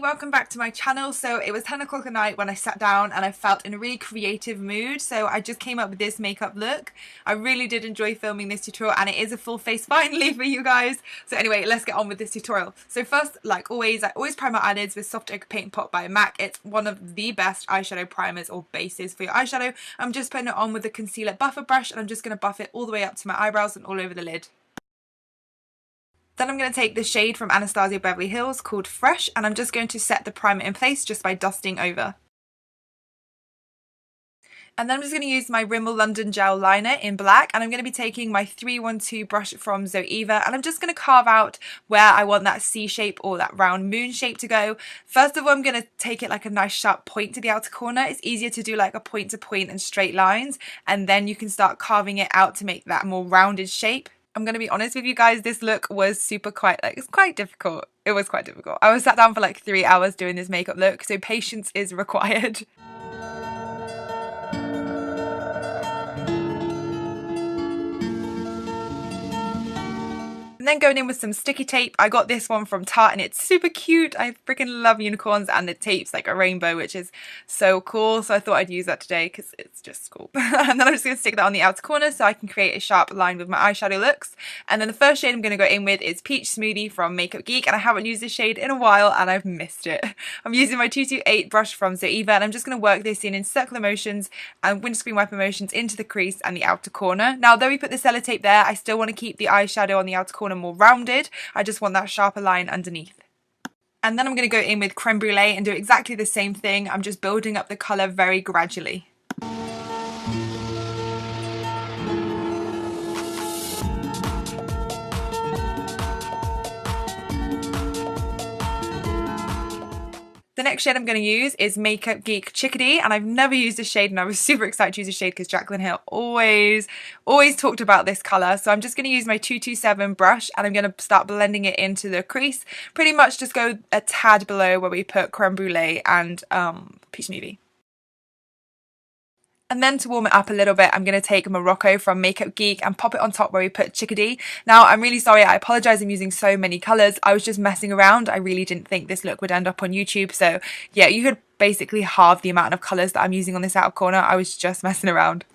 Welcome back to my channel. So it was 10 o'clock at night when I sat down and I felt in a really creative mood, so I just came up with this makeup look. I really did enjoy filming this tutorial and it is a full face finally for you guys. So anyway, let's get on with this tutorial. So first, like always, I always prime my eyelids with Soft Ochre Paint Pot by MAC. It's one of the best eyeshadow primers or bases for your eyeshadow. I'm just putting it on with the concealer buffer brush and I'm just going to buff it all the way up to my eyebrows and all over the lid. Then I'm going to take the shade from Anastasia Beverly Hills called Fresh and I'm just going to set the primer in place just by dusting over. And then I'm just going to use my Rimmel London Gel Liner in black and I'm going to be taking my 312 brush from Zoeva and I'm just going to carve out where I want that C shape or that round moon shape to go. First of all, I'm going to take it like a nice sharp point to the outer corner. It's easier to do like a point to point and straight lines, and then you can start carving it out to make that more rounded shape. I'm going to be honest with you guys, this look was it's quite difficult. It was quite difficult. I was sat down for like 3 hours doing this makeup look, so patience is required. And then going in with some sticky tape. I got this one from Tarte and it's super cute. I freaking love unicorns and the tape's like a rainbow, which is so cool. So I thought I'd use that today because it's just cool. And then I'm just going to stick that on the outer corner so I can create a sharp line with my eyeshadow looks. And then the first shade I'm going to go in with is Peach Smoothie from Makeup Geek, and I haven't used this shade in a while and I've missed it. I'm using my 228 brush from Zoeva and I'm just going to work this in circular motions and windscreen wiper motions into the crease and the outer corner. Now, though we put the sellotape there, I still want to keep the eyeshadow on the outer corner more rounded. I just want that sharper line underneath. And then I'm going to go in with Creme Brulee and do exactly the same thing. I'm just building up the colour very gradually. The next shade I'm going to use is Makeup Geek Chickadee, and I've never used this shade and I was super excited to use this shade because Jaclyn Hill always talked about this colour. So I'm just going to use my 227 brush and I'm going to start blending it into the crease. Pretty much just go a tad below where we put Creme Brulee and Peach Smoothie. And then to warm it up a little bit, I'm going to take Morocco from Makeup Geek and pop it on top where we put Chickadee. Now, I'm really sorry, I apologise I'm using so many colours. I was just messing around. I really didn't think this look would end up on YouTube. So yeah, you could basically halve the amount of colours that I'm using on this outer corner. I was just messing around.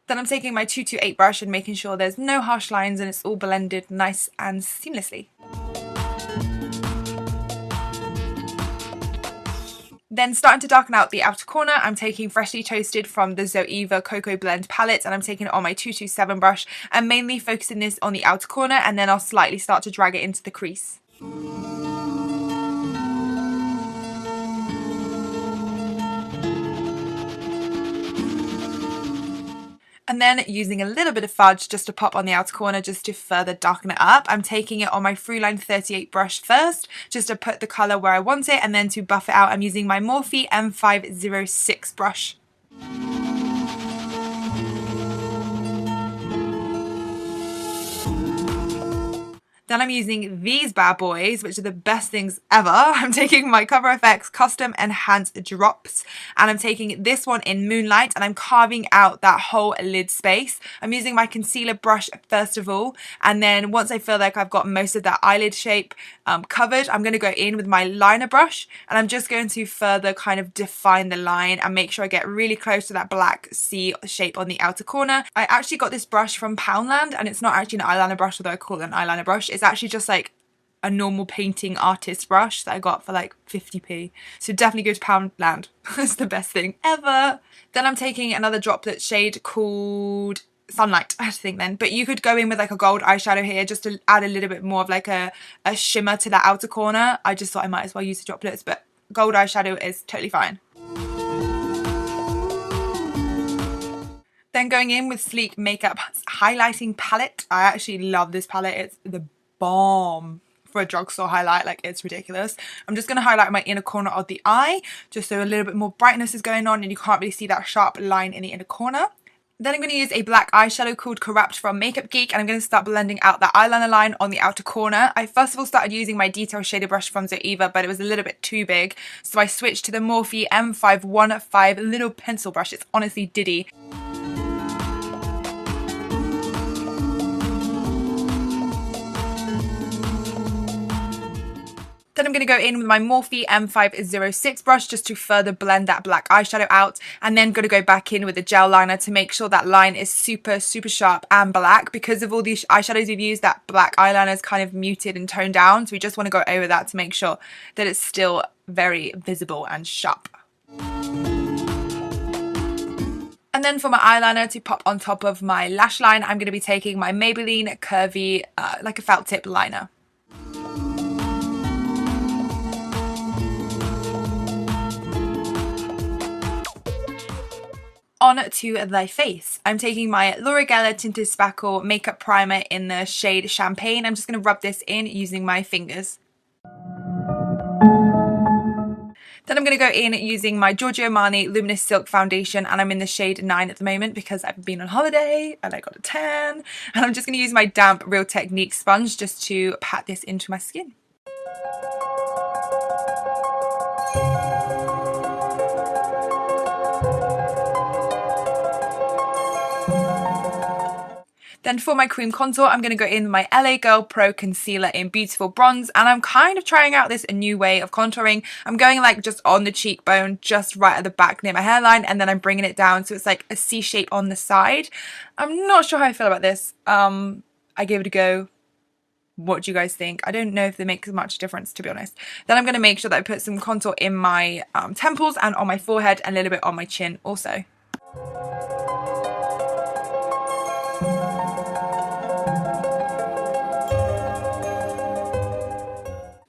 Then I'm taking my 228 brush and making sure there's no harsh lines and it's all blended nice and seamlessly. Then starting to darken out the outer corner, I'm taking Freshly Toasted from the Zoeva Cocoa Blend palette and I'm taking it on my 227 brush and mainly focusing this on the outer corner, and then I'll slightly start to drag it into the crease. And then using a little bit of fudge just to pop on the outer corner just to further darken it up, I'm taking it on my Throughline 38 brush first just to put the colour where I want it, and then to buff it out I'm using my Morphe M506 brush. Then I'm using these bad boys, which are the best things ever. I'm taking my Cover FX Custom Enhanced Drops and I'm taking this one in Moonlight and I'm carving out that whole lid space. I'm using my concealer brush first of all, and then once I feel like I've got most of that eyelid shape covered, I'm going to go in with my liner brush and I'm just going to further kind of define the line and make sure I get really close to that black C shape on the outer corner. I actually got this brush from Poundland and it's not actually an eyeliner brush, although I call it an eyeliner brush. It's actually just like a normal painting artist brush that I got for like 50p. So definitely go to Poundland. It's the best thing ever. Then I'm taking another droplet shade called Sunlight, I had to think then, but you could go in with like a gold eyeshadow here just to add a little bit more of like a shimmer to that outer corner. I just thought I might as well use the droplets, but gold eyeshadow is totally fine. Then going in with Sleek Makeup Highlighting Palette. I actually love this palette. It's the bomb for a drugstore highlight, like it's ridiculous. I'm just going to highlight my inner corner of the eye just so a little bit more brightness is going on and you can't really see that sharp line in the inner corner. Then I'm going to use a black eyeshadow called Corrupt from Makeup Geek, and I'm going to start blending out that eyeliner line on the outer corner. I first of all started using my detail shader brush from Zoeva, but it was a little bit too big, so I switched to the Morphe M515 little pencil brush. It's honestly diddy. Then I'm going to go in with my Morphe M506 brush just to further blend that black eyeshadow out, and then going to go back in with a gel liner to make sure that line is super sharp and black. Because of all these eyeshadows we've used, that black eyeliner is kind of muted and toned down, so we just want to go over that to make sure that it's still very visible and sharp. And then for my eyeliner to pop on top of my lash line, I'm going to be taking my Maybelline Curvy like a felt tip liner. On to the face. I'm taking my Laura Geller Tinted Spackle Makeup Primer in the shade Champagne. I'm just going to rub this in using my fingers. Then I'm going to go in using my Giorgio Armani Luminous Silk Foundation, and I'm in the shade 9 at the moment because I've been on holiday and I got a tan. And I'm just going to use my damp Real Technique sponge just to pat this into my skin. Then for my cream contour, I'm going to go in with my LA Girl Pro Concealer in Beautiful Bronze, and I'm kind of trying out this new way of contouring. I'm going like just on the cheekbone, just right at the back near my hairline, and then I'm bringing it down so it's like a C shape on the side. I'm not sure how I feel about this. I gave it a go. What do you guys think? I don't know if they make much difference, to be honest. Then I'm going to make sure that I put some contour in my temples and on my forehead, and a little bit on my chin also.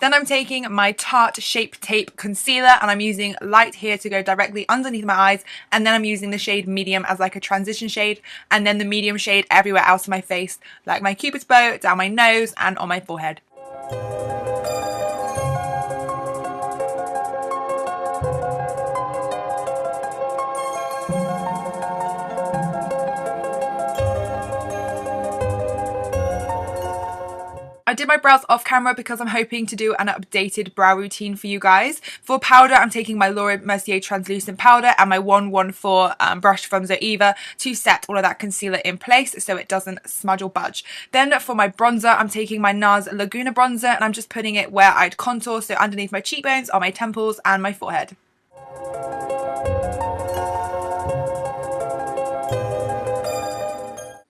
Then I'm taking my Tarte Shape Tape Concealer, and I'm using light here to go directly underneath my eyes, and then I'm using the shade Medium as like a transition shade, and then the medium shade everywhere else on my face, like my Cupid's bow, down my nose, and on my forehead. I did my brows off camera because I'm hoping to do an updated brow routine for you guys. For powder, I'm taking my Laura Mercier translucent powder and my 114 brush from Zoeva to set all of that concealer in place so it doesn't smudge or budge. Then for my bronzer, I'm taking my NARS Laguna bronzer, and I'm just putting it where I'd contour, so underneath my cheekbones, on my temples and my forehead.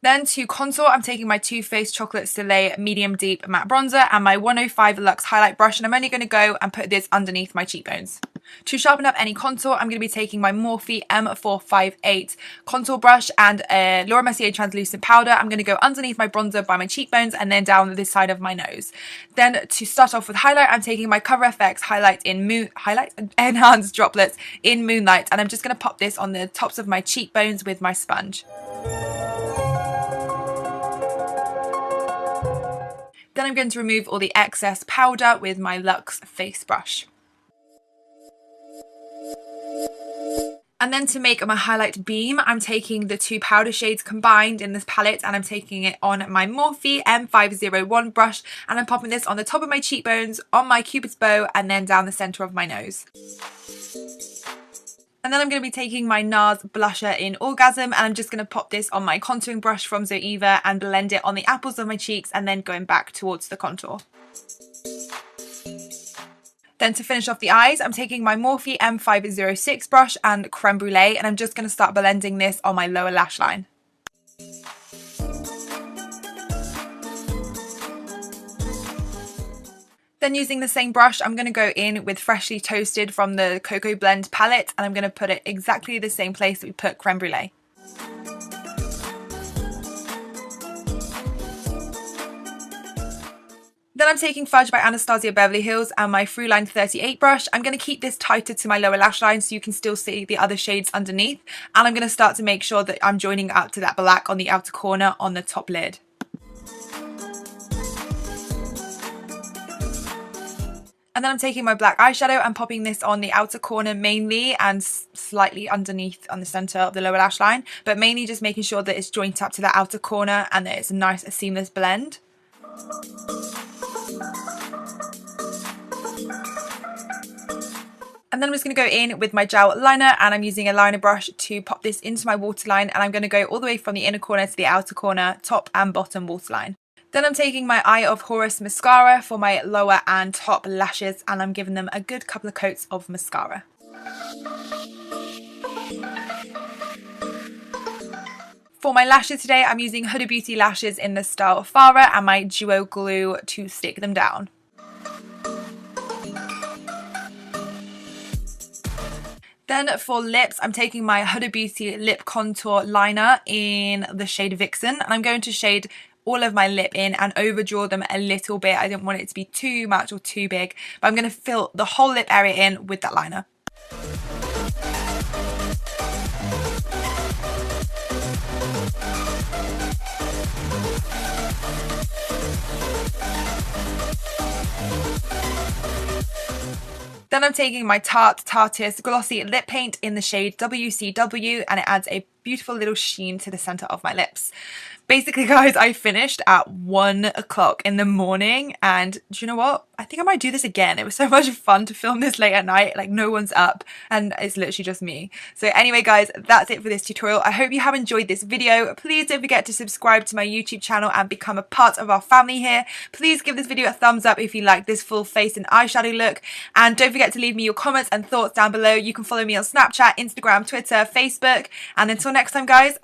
Then to contour, I'm taking my Too Faced Chocolate Soleil Medium Deep Matte Bronzer and my 105 Luxe Highlight Brush, and I'm only going to go and put this underneath my cheekbones. To sharpen up any contour, I'm going to be taking my Morphe M458 contour brush and a Laura Mercier translucent powder. I'm going to go underneath my bronzer by my cheekbones and then down this side of my nose. Then to start off with highlight, I'm taking my Cover FX Highlight Enhanced Droplets in Moonlight, and I'm just going to pop this on the tops of my cheekbones with my sponge. Then I'm going to remove all the excess powder with my Luxe face brush. And then to make my highlight beam, I'm taking the two powder shades combined in this palette, and I'm taking it on my Morphe M501 brush, and I'm popping this on the top of my cheekbones, on my Cupid's bow, and then down the centre of my nose. And then I'm going to be taking my NARS blusher in Orgasm, and I'm just going to pop this on my contouring brush from Zoeva and blend it on the apples of my cheeks, and then going back towards the contour. Then to finish off the eyes, I'm taking my Morphe M506 brush and Creme Brulee, and I'm just going to start blending this on my lower lash line. Then using the same brush, I'm going to go in with Freshly Toasted from the Cocoa Blend palette, and I'm going to put it exactly the same place that we put Creme Brulee. Then I'm taking Fudge by Anastasia Beverly Hills and my Throughline 38 brush. I'm going to keep this tighter to my lower lash line so you can still see the other shades underneath, and I'm going to start to make sure that I'm joining up to that black on the outer corner on the top lid. And then I'm taking my black eyeshadow and popping this on the outer corner mainly, and slightly underneath on the center of the lower lash line, but mainly just making sure that it's joined up to the outer corner and that it's a nice seamless blend. And then I'm just going to go in with my gel liner, and I'm using a liner brush to pop this into my waterline, and I'm going to go all the way from the inner corner to the outer corner, top and bottom waterline. Then I'm taking my Eye of Horus mascara for my lower and top lashes, and I'm giving them a good couple of coats of mascara. For my lashes today, I'm using Huda Beauty lashes in the style Farah and my Duo Glue to stick them down. Then for lips, I'm taking my Huda Beauty lip contour liner in the shade Vixen, and I'm going to shade all of my lip in and overdraw them a little bit. I didn't want it to be too much or too big, but I'm going to fill the whole lip area in with that liner. Then I'm taking my Tarte Tarteist Glossy Lip Paint in the shade WCW, and it adds a beautiful little sheen to the center of my lips. Basically, guys, I finished at 1 o'clock in the morning, and do you know what? I think I might do this again. It was so much fun to film this late at night, like no one's up, and it's literally just me. So anyway, guys, that's it for this tutorial. I hope you have enjoyed this video. Please don't forget to subscribe to my YouTube channel and become a part of our family here. Please give this video a thumbs up if you like this full face and eyeshadow look, and don't forget to leave me your comments and thoughts down below. You can follow me on Snapchat, Instagram, Twitter, Facebook, and until next time, guys,